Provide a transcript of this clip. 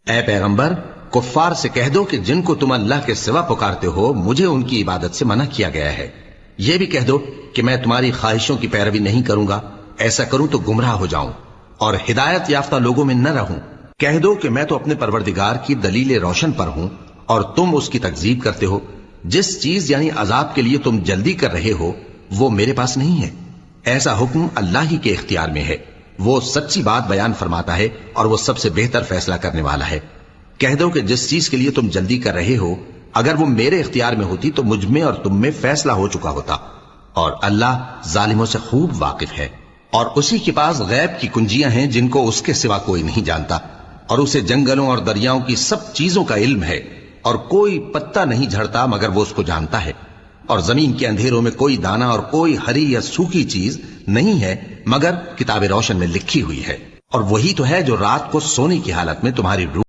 اے پیغمبر، کفار سے کہہ دو کہ جن کو تم اللہ کے سوا پکارتے ہو مجھے ان کی عبادت سے منع کیا گیا ہے۔ یہ بھی کہہ دو کہ میں تمہاری خواہشوں کی پیروی نہیں کروں گا، ایسا کروں تو گمراہ ہو جاؤں اور ہدایت یافتہ لوگوں میں نہ رہوں۔ کہہ دو کہ میں تو اپنے پروردگار کی دلیل روشن پر ہوں اور تم اس کی تکذیب کرتے ہو۔ جس چیز یعنی عذاب کے لیے تم جلدی کر رہے ہو وہ میرے پاس نہیں ہے، ایسا حکم اللہ ہی کے اختیار میں ہے۔ وہ سچی بات بیان فرماتا ہے اور وہ سب سے بہتر فیصلہ کرنے والا ہے۔ کہہ دو کہ جس چیز کے لیے تم جلدی کر رہے ہو اگر وہ میرے اختیار میں ہوتی تو مجھ میں اور تم میں فیصلہ ہو چکا ہوتا، اور اللہ ظالموں سے خوب واقف ہے۔ اور اسی کے پاس غیب کی کنجیاں ہیں جن کو اس کے سوا کوئی نہیں جانتا، اور اسے جنگلوں اور دریاؤں کی سب چیزوں کا علم ہے، اور کوئی پتا نہیں جھڑتا مگر وہ اس کو جانتا ہے، اور زمین کے اندھیروں میں کوئی دانہ اور کوئی ہری یا سوکھی چیز نہیں ہے مگر کتاب روشن میں لکھی ہوئی ہے۔ اور وہی تو ہے جو رات کو سونے کی حالت میں تمہاری روح